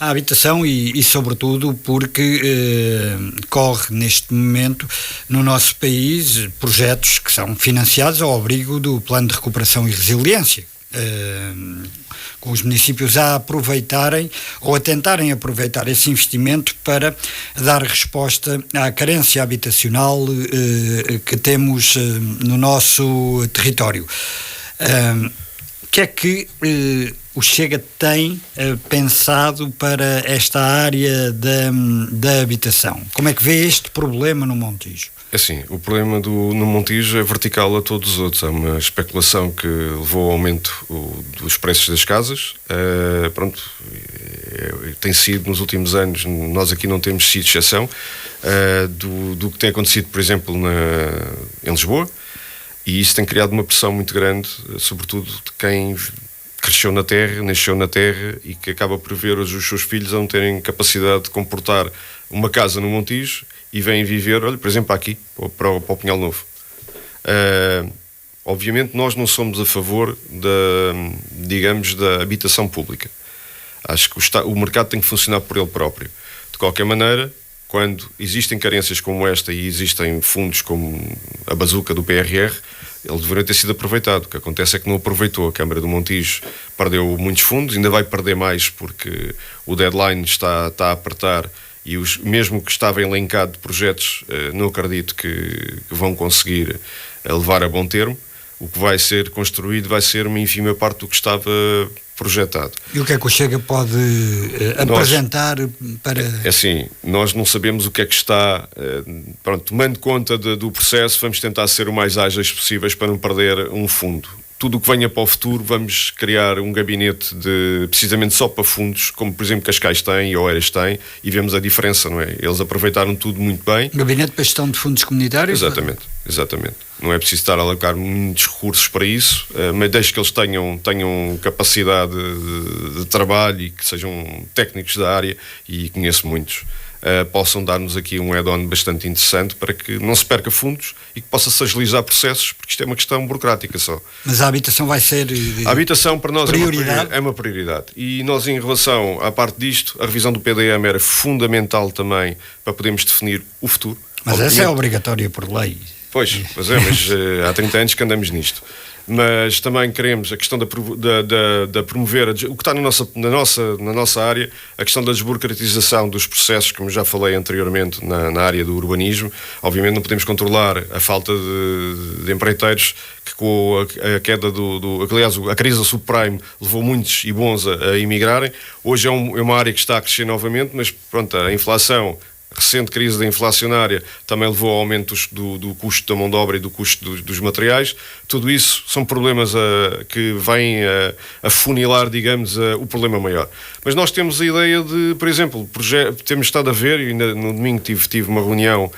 A habitação e sobretudo, porque corre neste momento no nosso país projetos que são financiados ao abrigo do Plano de Recuperação e Resiliência, com os municípios a aproveitarem ou a tentarem aproveitar esse investimento para dar resposta à carência habitacional que temos no nosso território. O que é que o Chega tem pensado para esta área da habitação? Como é que vê este problema no Montijo? Assim, o problema no Montijo é vertical a todos os outros. Há uma especulação que levou ao aumento dos preços das casas. Tem sido nos últimos anos, nós aqui não temos sido exceção do que tem acontecido, por exemplo, em Lisboa, e isso tem criado uma pressão muito grande, sobretudo de quem cresceu na terra, nasceu na terra e que acaba por ver os seus filhos a não terem capacidade de comportar uma casa no Montijo e vêm viver, olha, por exemplo, aqui, para o Pinhal Novo. Obviamente nós não somos a favor da habitação pública. Acho que o mercado tem que funcionar por ele próprio. De qualquer maneira, quando existem carências como esta e existem fundos como a bazuca do PRR, ele deveria ter sido aproveitado. O que acontece é que não aproveitou. A Câmara do Montijo perdeu muitos fundos, ainda vai perder mais porque o deadline está a apertar e mesmo que estava elencado de projetos, não acredito que vão conseguir levar a bom termo. O que vai ser construído vai ser uma ínfima parte do que estava projetado. E o que é que o Chega pode apresentar para... É assim, nós não sabemos o que é que está... tomando conta do processo, vamos tentar ser o mais ágeis possíveis para não perder um fundo. Tudo o que venha para o futuro, vamos criar um gabinete precisamente só para fundos, como por exemplo Cascais tem e Oeiras tem, e vemos a diferença, não é? Eles aproveitaram tudo muito bem. Gabinete para gestão de fundos comunitários? Exatamente. Não é preciso estar a alocar muitos recursos para isso, mas desde que eles tenham capacidade de trabalho e que sejam técnicos da área, e conheço muitos, possam dar-nos aqui um add-on bastante interessante para que não se perca fundos e que possa-se agilizar processos, porque isto é uma questão burocrática só. Mas a habitação vai ser... A habitação para nós prioridade? É uma prioridade. E nós, em relação à parte disto, a revisão do PDM era fundamental também para podermos definir o futuro. Mas essa é obrigatória por lei. Pois, mas há 30 anos que andamos nisto. Mas também queremos a questão da promover o que está na nossa área, a questão da desburocratização dos processos, como já falei anteriormente na área do urbanismo. Obviamente não podemos controlar a falta de empreiteiros, que com a queda aliás, a crise do subprime levou muitos e bons a emigrarem. Hoje é uma área que está a crescer novamente, mas pronto, a inflação, a recente crise da inflacionária também levou ao aumento do custo da mão de obra e do custo dos materiais. Tudo isso são problemas que vêm a funilar, digamos, o problema maior. Mas nós temos a ideia de, por exemplo, temos estado a ver, e ainda no domingo tive uma reunião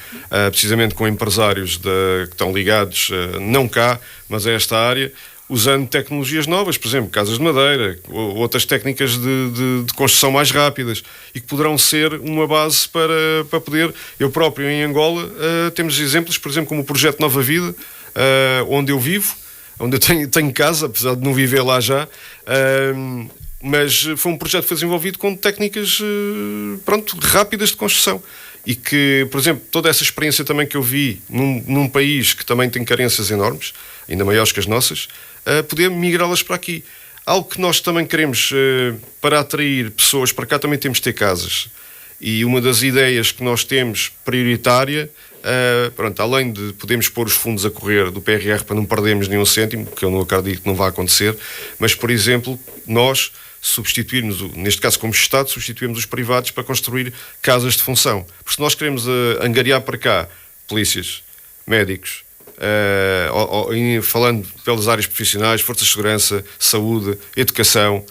precisamente com empresários que estão ligados, não cá, mas a esta área, usando tecnologias novas, por exemplo, casas de madeira, ou outras técnicas de construção mais rápidas, e que poderão ser uma base para poder... Eu próprio, em Angola, temos exemplos, por exemplo, como o projeto Nova Vida, onde eu vivo, onde eu tenho casa, apesar de não viver lá já, mas foi um projeto que foi desenvolvido com técnicas rápidas de construção. E que, por exemplo, toda essa experiência também que eu vi num país que também tem carências enormes, ainda maiores que as nossas, poder migrá-las para aqui. Algo que nós também queremos, para atrair pessoas para cá, também temos de ter casas. E uma das ideias que nós temos prioritária, além de podermos pôr os fundos a correr do PRR para não perdermos nenhum cêntimo, que eu não acredito que não vai acontecer, mas, por exemplo, nós substituirmos, neste caso como Estado, substituirmos os privados para construir casas de função. Porque se nós queremos angariar para cá polícias, médicos, falando pelas áreas profissionais, forças de segurança, saúde, educação,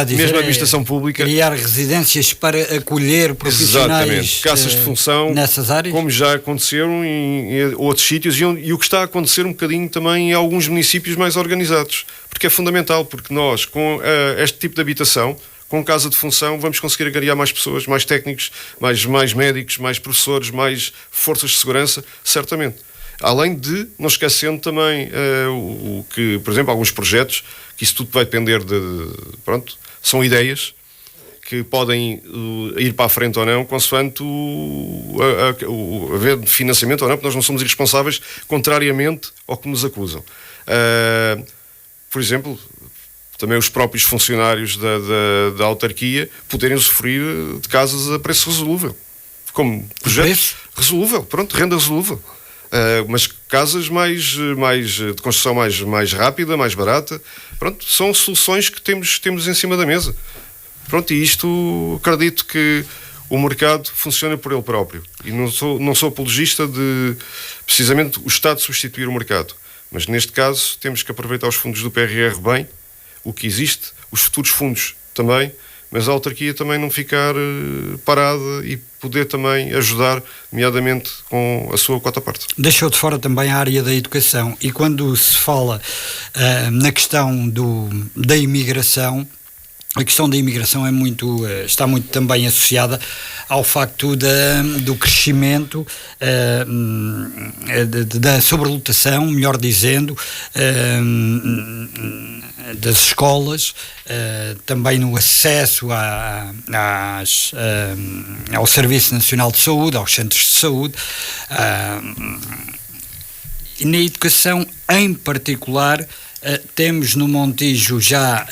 mesmo a administração pública, criar residências para acolher profissionais. Exatamente, casas de função nessas áreas, como já aconteceram em outros sítios, e o que está a acontecer um bocadinho também em alguns municípios mais organizados, porque é fundamental, porque nós com este tipo de habitação, com casa de função, vamos conseguir angariar mais pessoas, mais técnicos, mais médicos, mais professores, mais forças de segurança, certamente. Além de, não esquecendo também o que, por exemplo, alguns projetos, que isso tudo vai depender são ideias que podem ir para a frente ou não, consoante haver financiamento ou não, porque nós não somos irresponsáveis, contrariamente ao que nos acusam. Por exemplo, também os próprios funcionários da autarquia poderem usufruir de casas a preço resolúvel. Como projeto resolúvel, renda resolúvel. Mas casas de construção mais rápida, mais barata, são soluções que temos em cima da mesa. E isto, acredito que o mercado funciona por ele próprio. E não sou apologista de, precisamente, o Estado substituir o mercado. Mas, neste caso, temos que aproveitar os fundos do PRR bem, o que existe, os futuros fundos também, mas a autarquia também não ficar parada e poder também ajudar, nomeadamente com a sua quota-parte. Deixou de fora também a área da educação, e quando se fala na questão da imigração, a questão da imigração está muito também associada ao facto do crescimento, da sobrelotação, melhor dizendo, das escolas, também no acesso ao Serviço Nacional de Saúde, aos centros de saúde, e na educação em particular. Temos no Montijo já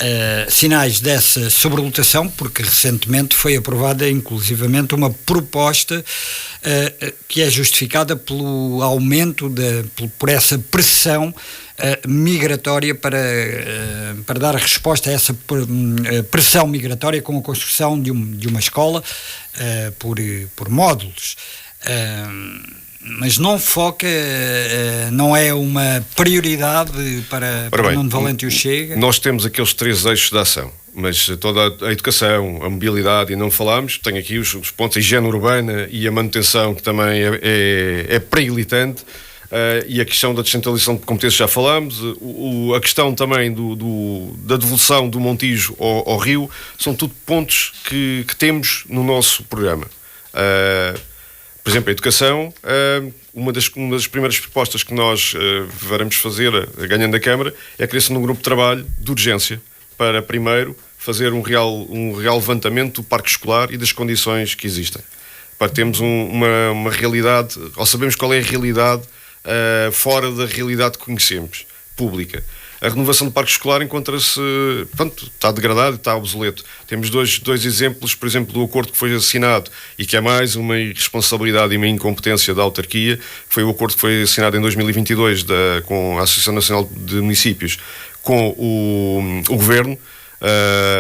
sinais dessa sobrelotação, porque recentemente foi aprovada inclusivamente uma proposta que é justificada pelo aumento, por essa pressão migratória para dar resposta a essa pressão migratória com a construção de uma escola por módulos. Mas não foca, não é uma prioridade para Nuno Valente e o Chega? Nós temos aqueles 3 eixos de ação, mas toda a educação, a mobilidade, e não falámos, tenho aqui os pontos, a higiene urbana e a manutenção, que também é preilitante, e a questão da descentralização de competências já falámos, a questão também da devolução do Montijo ao Rio, são tudo pontos que temos no nosso programa. Por exemplo, a educação, uma das primeiras propostas que nós vamos fazer, ganhando a Câmara, é a criação de um grupo de trabalho de urgência para, primeiro, fazer um real levantamento do parque escolar e das condições que existem. para termos uma realidade, ou sabemos qual é a realidade fora da realidade que conhecemos, pública. A renovação do parque escolar encontra-se, pronto, está degradado e está obsoleto. Temos dois exemplos, por exemplo, do acordo que foi assinado e que é mais uma irresponsabilidade e uma incompetência da autarquia, que foi o acordo que foi assinado em 2022 com a Associação Nacional de Municípios, com o Governo,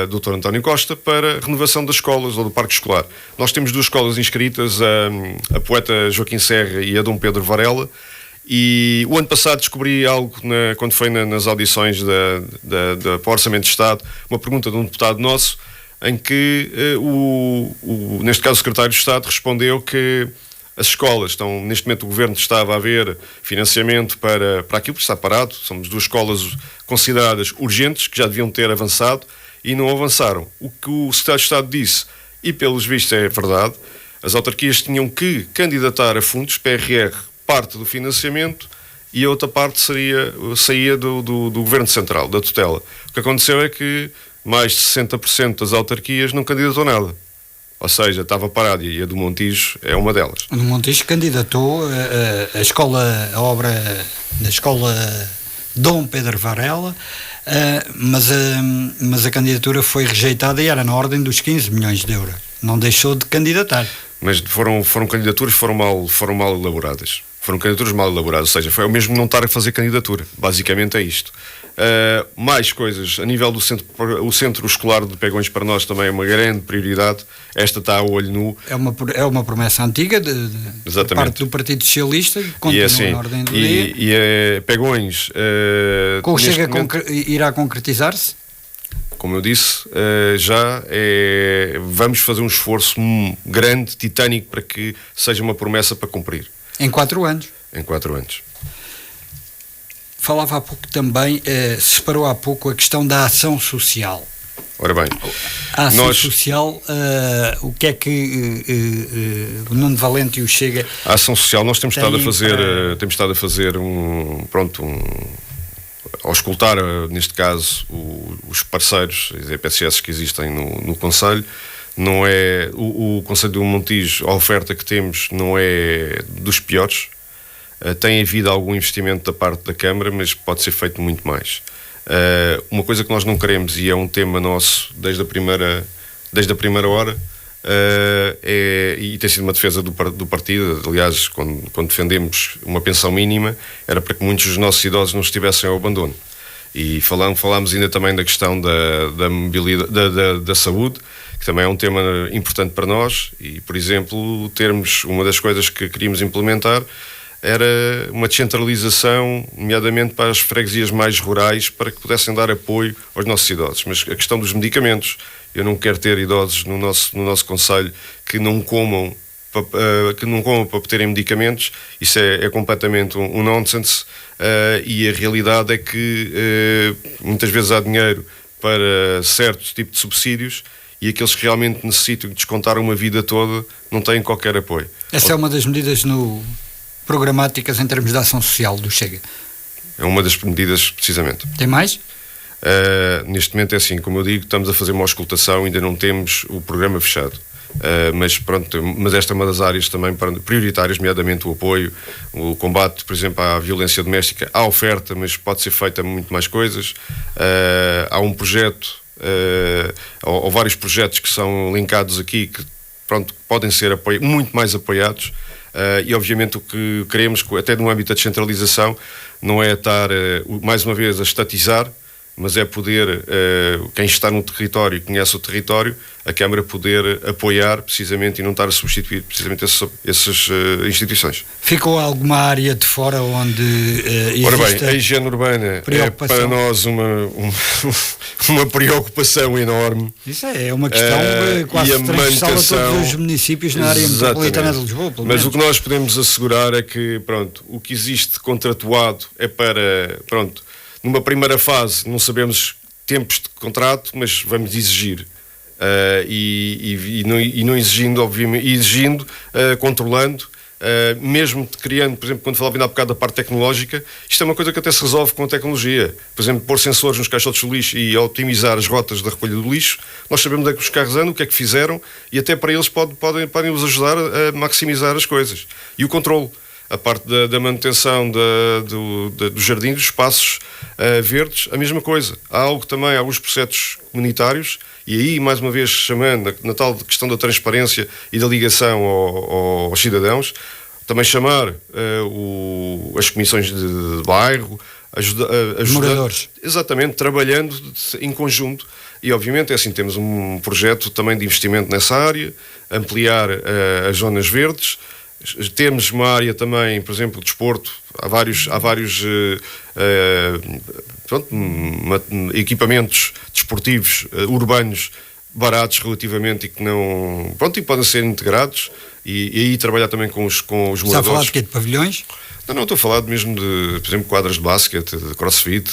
Dr. António Costa, para a renovação das escolas ou do parque escolar. Nós temos 2 escolas inscritas, a Poeta Joaquim Serra e a Dom Pedro Varela, e o ano passado descobri algo quando foi nas audições para o Orçamento de Estado, uma pergunta de um deputado nosso, em que neste caso o Secretário de Estado respondeu que as escolas estão, neste momento o Governo estava a haver financiamento para aquilo que está parado. Somos 2 escolas consideradas urgentes, que já deviam ter avançado e não avançaram. O que o Secretário de Estado disse, e pelos vistos é verdade, as autarquias tinham que candidatar a fundos, PRR, parte do financiamento, e a outra parte saía do Governo Central, da tutela. O que aconteceu é que mais de 60% das autarquias não candidatou nada. Ou seja, estava parado, e a do Montijo é uma delas. O Montijo candidatou a obra da escola Dom Pedro Varela, mas a candidatura foi rejeitada e era na ordem dos 15 milhões de euros. Não deixou de candidatar. Mas foram candidaturas que foram mal elaboradas. Foram candidaturas mal elaboradas, ou seja, foi o mesmo não estar a fazer candidatura. Basicamente é isto. Mais coisas, a nível do centro, o centro escolar de Pegões para nós também é uma grande prioridade. Esta está a olho nu. É uma promessa antiga de parte do Partido Socialista, que continua na ordem do dia. E Pegões... irá concretizar-se? Como eu disse, vamos fazer um esforço grande, titânico, para que seja uma promessa para cumprir. Em 4 anos? Em 4 anos. Falava há pouco também, separou há pouco a questão da ação social. Ora bem, a ação social, o que é que o Nuno Valente e o Chega... A ação social, nós temos estado a fazer ao escutar, neste caso, os parceiros, as EPSS que existem no Conselho. Não é o Conselho do Montijo, a oferta que temos não é dos piores. Tem havido algum investimento da parte da Câmara, mas pode ser feito muito mais. Uma coisa que nós não queremos, e é um tema nosso desde a primeira hora, e tem sido uma defesa do partido. Aliás, quando defendemos uma pensão mínima, era para que muitos dos nossos idosos não estivessem ao abandono. E falámos ainda também da questão da mobilidade, da saúde, que também é um tema importante para nós. E, por exemplo, termos uma das coisas que queríamos implementar era uma descentralização, nomeadamente para as freguesias mais rurais, para que pudessem dar apoio aos nossos idosos. Mas a questão dos medicamentos, eu não quero ter idosos no nosso concelho que não comam para terem medicamentos. Isso é completamente um nonsense, e a realidade é que muitas vezes há dinheiro para certos tipos de subsídios, e aqueles que realmente necessitam de descontar uma vida toda não têm qualquer apoio. Essa é uma das medidas programáticas em termos de ação social do Chega. É uma das medidas, precisamente. Tem mais? Neste momento é assim, como eu digo, estamos a fazer uma auscultação, ainda não temos o programa fechado. Mas esta é uma das áreas também prioritárias, nomeadamente o apoio, o combate, por exemplo, à violência doméstica. Há oferta, mas pode ser feita muito mais coisas. Há um projeto, ou vários projetos que são linkados aqui, que podem ser muito mais apoiados. E obviamente o que queremos, até no âmbito da descentralização, não é estar mais uma vez a estatizar, mas é poder, quem está no território e conhece o território, a Câmara poder apoiar precisamente e não estar a substituir precisamente essas instituições. Ficou alguma área de fora onde existe... Ora bem, a higiene urbana é para nós uma preocupação enorme. Isso é uma questão quase transversal a todos os municípios na área metropolitana de Lisboa. Mas o que nós podemos assegurar é que, o que existe contratuado é para, numa primeira fase não sabemos tempos de contrato, mas vamos exigir. E não exigindo, obviamente, controlando, mesmo criando, por exemplo, quando falava ainda há bocado da parte tecnológica, isto é uma coisa que até se resolve com a tecnologia. Por exemplo, pôr sensores nos caixotes do lixo e otimizar as rotas da recolha do lixo, nós sabemos onde é que os carros andam, o que é que fizeram, e até para eles podem nos ajudar a maximizar as coisas. E o controle. A parte da manutenção do jardim, dos espaços verdes, a mesma coisa. Há algo também, alguns processos comunitários, e aí, mais uma vez, chamando na tal questão da transparência e da ligação aos cidadãos, também chamar as comissões de bairro, ajudar, moradores. Exatamente, trabalhando em conjunto. E, obviamente, é assim, temos um projeto também de investimento nessa área, ampliar as zonas verdes. Temos uma área também, por exemplo, de desporto. Há vários equipamentos desportivos urbanos baratos relativamente e que não... Pronto, e podem ser integrados e aí trabalhar também com os moradores. Está a falar de quê? De pavilhões? Não, estou a falar mesmo de, por exemplo, quadras de basquete, de crossfit,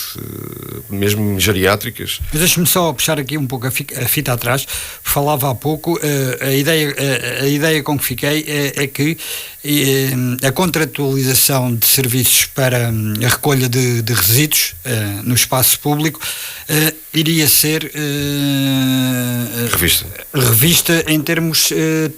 mesmo geriátricas. Mas deixe-me só puxar aqui um pouco a fita atrás. Falava há pouco, a ideia com que fiquei é que a contratualização de serviços para a recolha de resíduos no espaço público iria ser revista em termos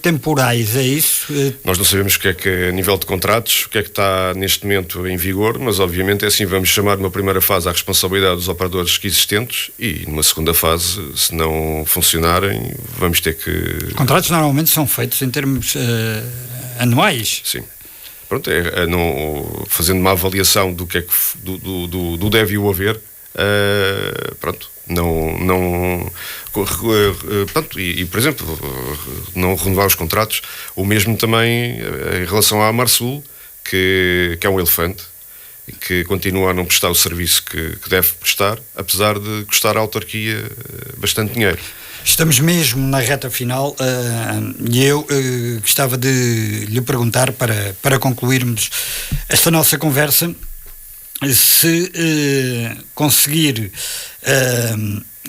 temporais, é isso? Nós não sabemos o que é que, a nível de contratos, o que é que está neste momento em vigor, mas obviamente é assim, vamos chamar numa primeira fase à responsabilidade dos operadores existentes e numa segunda fase, se não funcionarem, vamos ter que... Contratos normalmente são feitos em termos anuais. Sim. Pronto, fazendo uma avaliação do que é que do deve o haver, pronto, pronto, e por exemplo, não renovar os contratos, o mesmo também em relação à Marsul, que é um elefante e que continua a não prestar o serviço que deve prestar, apesar de custar à autarquia bastante dinheiro. Estamos mesmo na reta final e eu gostava de lhe perguntar, para concluirmos esta nossa conversa, se conseguir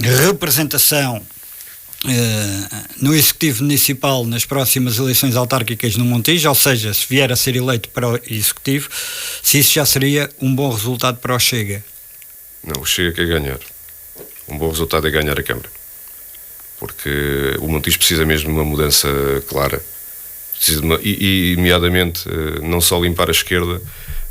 representação no Executivo Municipal nas próximas eleições autárquicas no Montijo, ou seja, se vier a ser eleito para o Executivo, se isso já seria um bom resultado para o Chega? Não, o Chega quer ganhar. Um bom resultado é ganhar a Câmara. Porque o Montijo precisa mesmo de uma mudança clara. Precisa e nomeadamente, não só limpar a esquerda,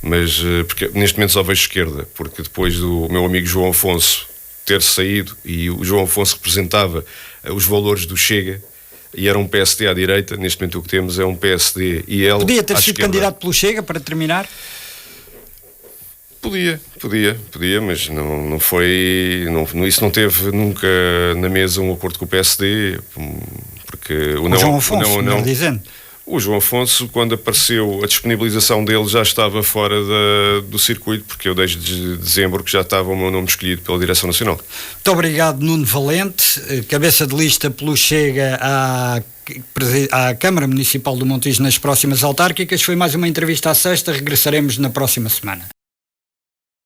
mas porque neste momento só vejo esquerda, porque depois do meu amigo João Afonso ter saído, e o João Afonso representava os valores do Chega, e era um PSD à direita, neste momento o que temos é um PSD e ele podia ter à sido esquerda. Candidato pelo Chega, para terminar? Podia, mas não foi... Isso não teve nunca na mesa um acordo com o PSD, porque... O João Afonso, melhor dizendo. O João Afonso, quando apareceu a disponibilização dele, já estava fora do circuito, porque eu desde dezembro que já estava o meu nome escolhido pela Direção Nacional. Muito obrigado, Nuno Valente, cabeça de lista pelo Chega à Câmara Municipal do Montijo nas próximas autárquicas. Foi mais uma entrevista à sexta, regressaremos na próxima semana.